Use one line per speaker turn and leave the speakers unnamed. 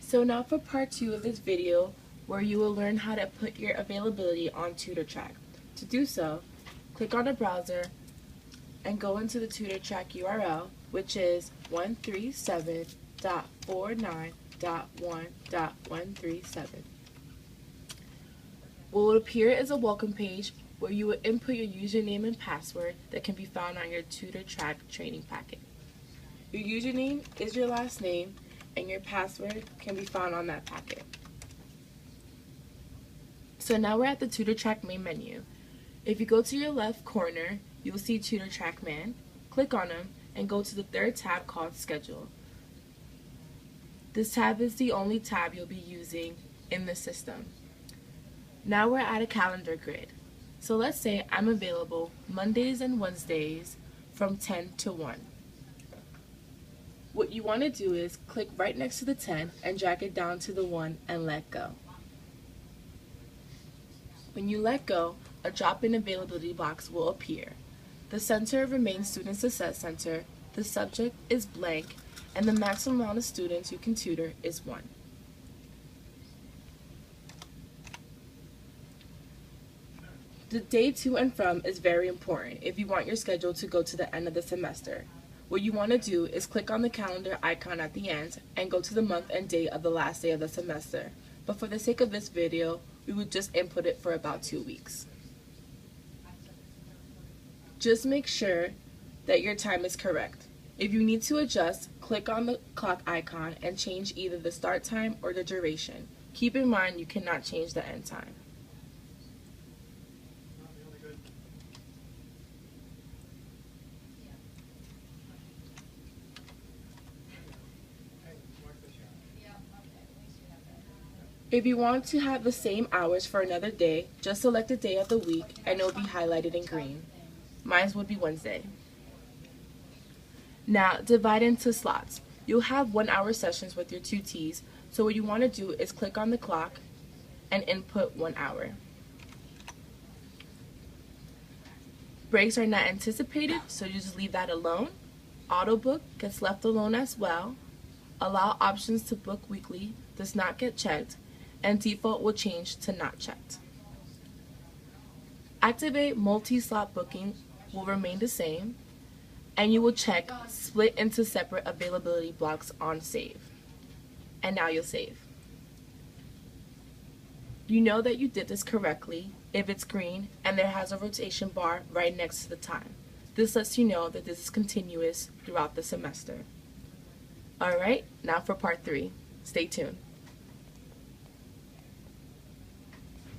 So now for part 2 of this video, where you will learn how to put your availability on Tutor trac. To do so, click on a browser and go into the Tutor trac URL, which is 137.49.1.137. What will appear is a welcome page where you will input your username and password that can be found on your Tutor trac training packet. Your username is your last name, and your password can be found on that packet. So now we're at the Tutor trac main menu. If you go to your left corner, you will see Tutor trac man. Click on him and go to the third tab called Schedule. This tab is the only tab you'll be using in the system. Now we're at a calendar grid. So let's say I'm available Mondays and Wednesdays from 10 to 1. What you want to do is click right next to the 10 and drag it down to the 1 and let go. When you let go, a drop-in availability box will appear. The center remains Student Success Center, the subject is blank, and the maximum amount of students you can tutor is 1. The day to and from is very important if you want your schedule to go to the end of the semester. What you want to do is click on the calendar icon at the end and go to the month and date of the last day of the semester. But for the sake of this video, we would just input it for about 2 weeks. Just make sure that your time is correct. If you need to adjust, click on the clock icon and change either the start time or the duration. Keep in mind you cannot change the end time. If you want to have the same hours for another day, just select a day of the week and it will be highlighted in green. Mine would be Wednesday. Now divide into slots. You'll have 1-hour sessions with your tutees, so what you want to do is click on the clock and input 1 hour. Breaks are not anticipated, so you just leave that alone. Auto book gets left alone as well. Allow options to book weekly does not get checked, and default will change to not checked. Activate multi-slot booking will remain the same, and you will check split into separate availability blocks on save. And now you'll save. You know that you did this correctly if it's green and there has a rotation bar right next to the time. This lets you know that this is continuous throughout the semester. Alright, now for part 3. Stay tuned.